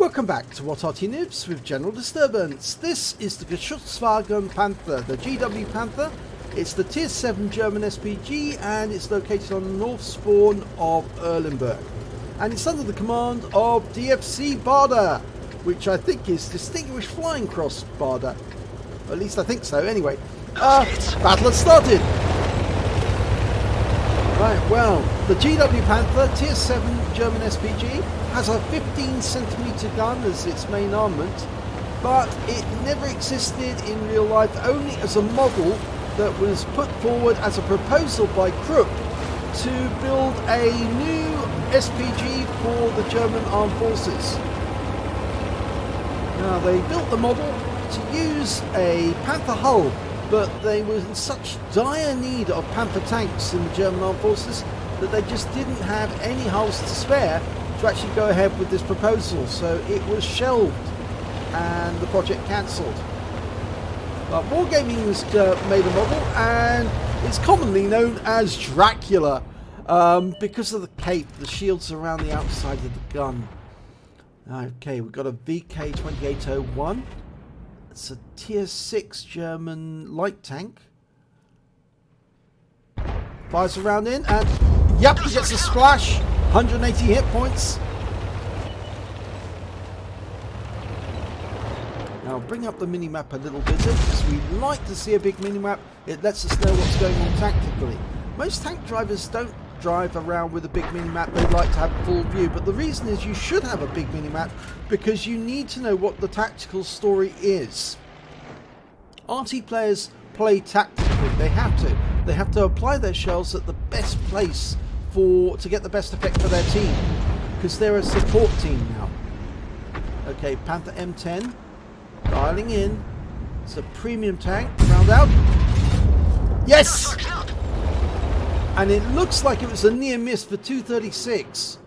Welcome back to What Arty Noobs with General Disturbance. This is the GW Panther, the GW Panther. It's the Tier 7 German SPG and it's located on the north spawn of Erlenberg. And it's under the command of dfcbader, which I think is Distinguished Flying Cross Bader. At least I think so, anyway. Battle has started! Right, well, the GW Panther, Tier 7 German SPG, has a 15cm gun as its main armament, but it never existed in real life, only as a model that was put forward as a proposal by Krupp to build a new SPG for the German Armed Forces. Now, they built the model to use a Panther hull, but they were in such dire need of Panther tanks in the German Armed Forces that they just didn't have any hulls to spare to actually go ahead with this proposal, so it was shelved and the project cancelled. But Wargaming has made a model, and it's commonly known as Dracula because of the cape, the shields around the outside of the gun. Okay, we've got a VK2801. It's a Tier 6 German light tank. Fires a round in, and yep, he gets a splash. 180 hit points. Now bring up the minimap a little bit because we like to see a big minimap. It lets us know what's going on tactically. Most tank drivers don't drive around with a big minimap. They like to have full view, but the reason is you should have a big minimap because you need to know what the tactical story is. Arty players play tactically. They have to. They have to apply their shells at the best place to get the best effect for their team, because they're a support team now. Okay, Panther M10 dialing in. It's a premium tank. Round out. Yes! And it looks like it was a near miss for 236.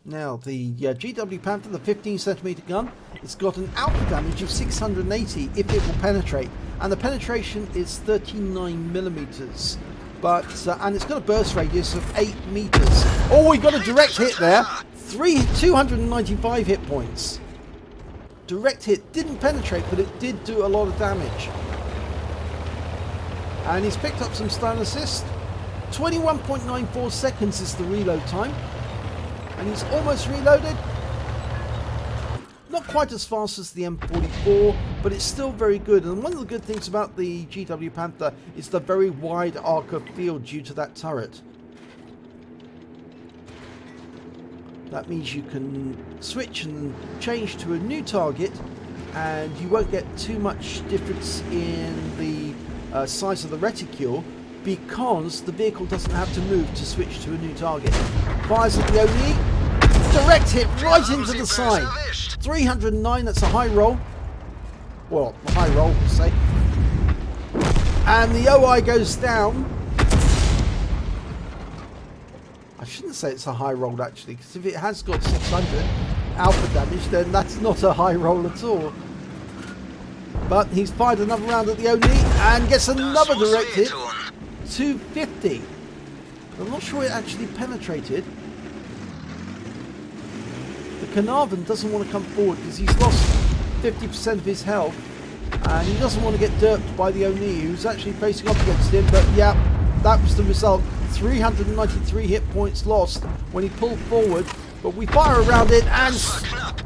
Now the GW Panther, the 15cm gun, it's got an alpha damage of 680 if it will penetrate, and the penetration is 39mm. But and it's got a burst radius of 8 meters. Oh, we got a direct hit there. 295 hit points. Direct hit didn't penetrate, but it did do a lot of damage. And he's picked up some stun assist. 21.94 seconds is the reload time. And he's almost reloaded. Not quite as fast as the M44, but it's still very good. And one of the good things about the GW Panther is the very wide arc of field due to that turret. That means you can switch and change to a new target, and you won't get too much difference in the size of the reticule, because the vehicle doesn't have to move to switch to a new target. Fires at the OE, direct hit right into the side. 309, that's a high roll. Well, a high roll, we'll say. And the OI goes down. I shouldn't say it's a high roll actually, because if it has got 600 alpha damage, then that's not a high roll at all. But he's fired another round at the OE and gets another direct hit. 250. I'm not sure it actually penetrated. The Carnarvon doesn't want to come forward because he's lost 50% of his health, and he doesn't want to get derped by the Oni, who's actually facing up against him. But yeah, that was the result. 393 hit points lost when he pulled forward. But we fire around it and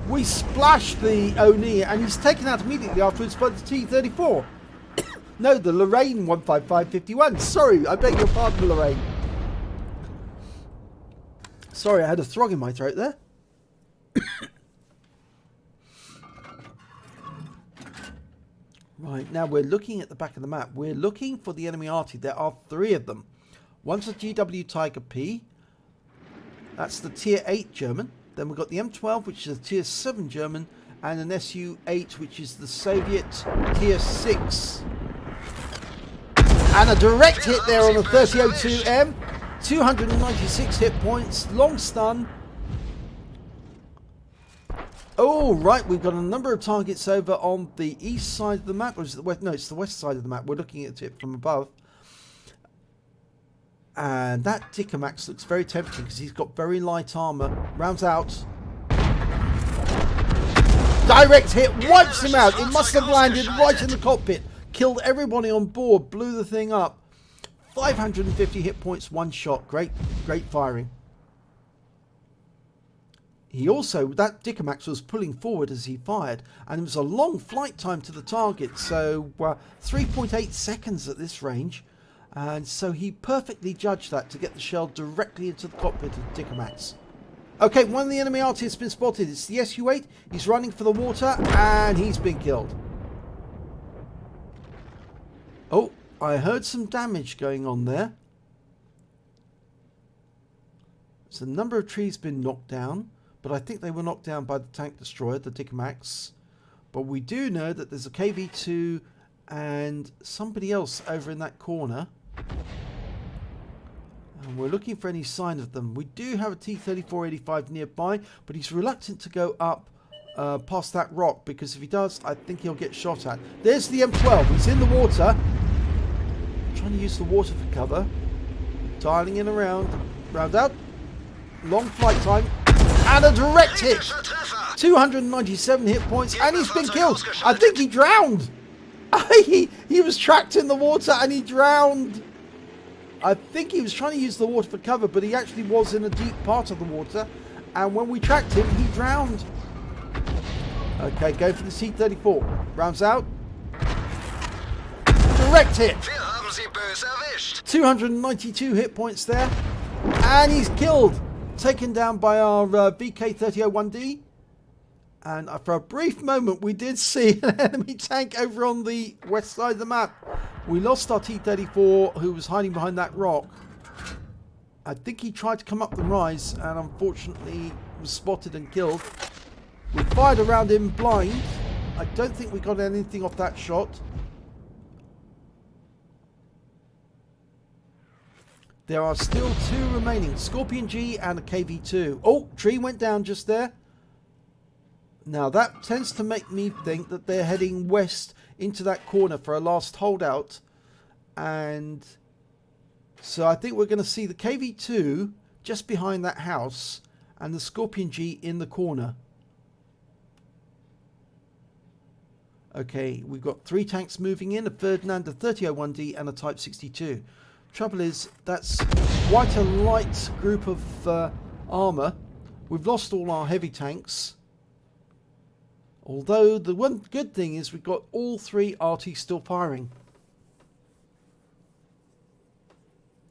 we splash the Oni, and he's taken out immediately afterwards by the T-34. No, the Lorraine 15551. Sorry, I beg your pardon, Lorraine. Sorry, I had a frog in my throat there. Right, now we're looking at the back of the map. We're looking for the enemy Arty. There are 3 of them. One's a GW Tiger P. That's the Tier 8 German. Then we've got the M12, which is a Tier 7 German, and an SU-8, which is the Soviet Tier 6. And a direct hit there on the 3002M. 296 hit points. Long stun. Oh, right. We've got a number of targets over on the east side of the map. Or is it the west? No, it's the west side of the map. We're looking at it from above. And that Dickermax looks very tempting because he's got very light armor. Rounds out. Direct hit, wipes him out. It must have landed right in the cockpit. Killed everybody on board, blew the thing up. 550 hit points, one shot. Great firing. He also, that Dickermax was pulling forward as he fired, and it was a long flight time to the target, so 3.8 seconds at this range. And so he perfectly judged that to get the shell directly into the cockpit of Dickermax. Okay, one of the enemy Arty has been spotted. It's the Su-8. He's running for the water, and he's been killed. Oh, I heard some damage going on there. So a number of trees been knocked down, but I think they were knocked down by the tank destroyer, the Dickermax. But we do know that there's a KV-2 and somebody else over in that corner. And we're looking for any sign of them. We do have a T-3485 nearby, but he's reluctant to go up past that rock, because if he does, I think he'll get shot at. There's the M12. He's in the water. Trying to use the water for cover. Dialing in around. Round out. Long flight time. And a direct hit. 297 hit points. And he's been killed. I think he drowned. He was trapped in the water and he drowned. I think he was trying to use the water for cover, but he actually was in a deep part of the water. And when we tracked him, he drowned. Okay, go for the T-34. Rounds out. Direct hit. 292 hit points there. And he's killed. Taken down by our VK-3001D. And for a brief moment, we did see an enemy tank over on the west side of the map. We lost our T-34, who was hiding behind that rock. I think he tried to come up the rise, and unfortunately was spotted and killed. We fired around him blind. I don't think we got anything off that shot. There are still two remaining. Scorpion G and a KV-2. Oh, tree went down just there. Now that tends to make me think that they're heading west into that corner for a last holdout. And so I think we're going to see the KV-2 just behind that house and the Scorpion G in the corner. Okay, we've got three tanks moving in, a Ferdinand, a 3001D and a Type 62. Trouble is, that's quite a light group of armour. We've lost all our heavy tanks. Although the one good thing is we've got all three Arty still firing.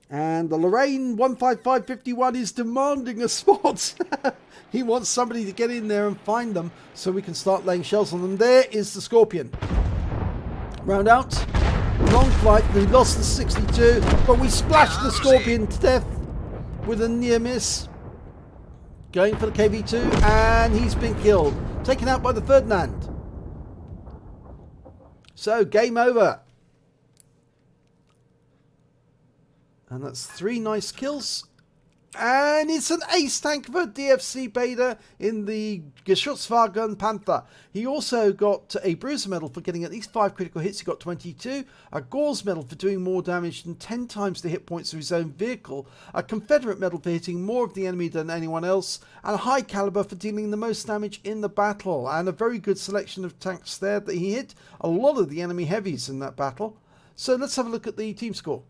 And the Lorraine 15551 is demanding a spot. He wants somebody to get in there and find them so we can start laying shells on them. There is the Scorpion. Round out. Long flight. We lost the 62, but we splashed the Scorpion to death with a near miss. Going for the KV-2, and he's been killed. Taken out by the Ferdinand. So, game over. And that's 3 nice kills. And it's an ace tank for dfcbader in the GW Panther. He also got a Bruiser medal for getting at least 5 critical hits. He got 22. A Gore's medal for doing more damage than 10 times the hit points of his own vehicle. A Confederate medal for hitting more of the enemy than anyone else. And a High Calibre for dealing the most damage in the battle. And a very good selection of tanks there that he hit. A lot of the enemy heavies in that battle. So let's have a look at the team score.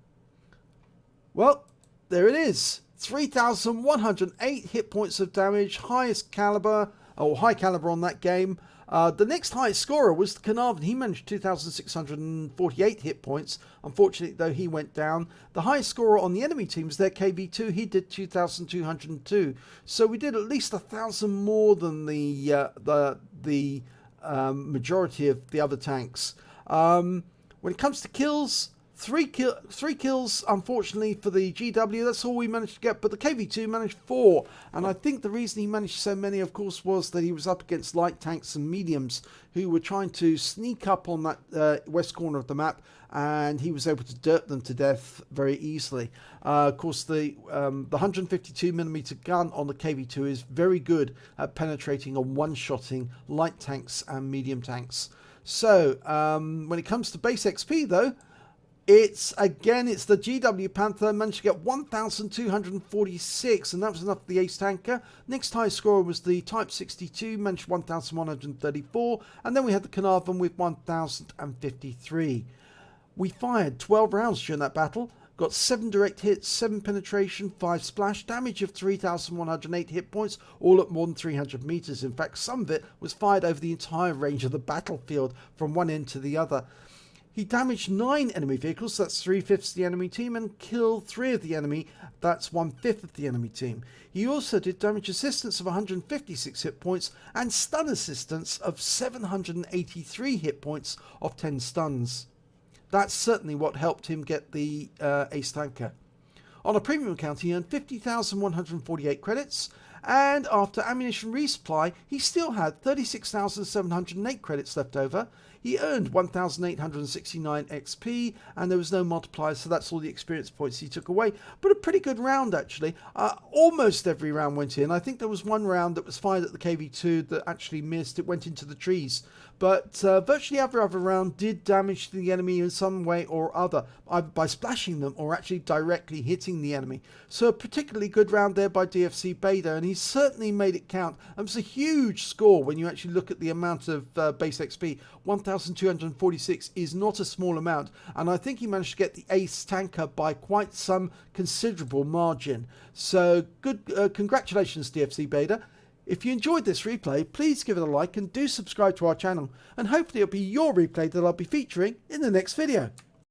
Well, there it is. 3,108 hit points of damage, highest caliber, or high caliber on that game. The next highest scorer was the Carnarvon. He managed 2,648 hit points. Unfortunately, though, he went down. The highest scorer on the enemy team was their KV-2. He did 2,202. So we did at least 1,000 more than the majority of the other tanks. When it comes to kills, Three kills, unfortunately, for the GW. That's all we managed to get. But the KV-2 managed 4. And I think the reason he managed so many, of course, was that he was up against light tanks and mediums who were trying to sneak up on that west corner of the map. And he was able to dirt them to death very easily. Of course, the 152mm gun on the KV-2 is very good at penetrating and one-shotting light tanks and medium tanks. So, when it comes to base XP, though, It's the GW Panther, managed to get 1,246, and that was enough for the ace tanker. Next highest scorer was the Type 62, managed 1,134, and then we had the Carnarvon with 1,053. We fired 12 rounds during that battle, got 7 direct hits, 7 penetration, 5 splash, damage of 3,108 hit points, all at more than 300 meters. In fact, some of it was fired over the entire range of the battlefield from one end to the other. He damaged 9 enemy vehicles, that's 3/5 of the enemy team, and killed 3 of the enemy, that's 1/5 of the enemy team. He also did damage assistance of 156 hit points and stun assistance of 783 hit points of 10 stuns. That's certainly what helped him get the ace tanker. On a premium account, he earned 50,148 credits, and after ammunition resupply, he still had 36,708 credits left over. He earned 1,869 XP, and there was no multiplier, so that's all the experience points he took away. But a pretty good round, actually. Almost every round went in. I think there was one round that was fired at the KV-2 that actually missed. It went into the trees. But virtually every other round did damage to the enemy in some way or other, either by splashing them or actually directly hitting the enemy. So a particularly good round there by dfcbader, and he certainly made it count. It was a huge score when you actually look at the amount of base XP. 1,246 is not a small amount, and I think he managed to get the ace tanker by quite some considerable margin. So good, congratulations dfcbader. If you enjoyed this replay, please give it a like and do subscribe to our channel, and hopefully it'll be your replay that I'll be featuring in the next video.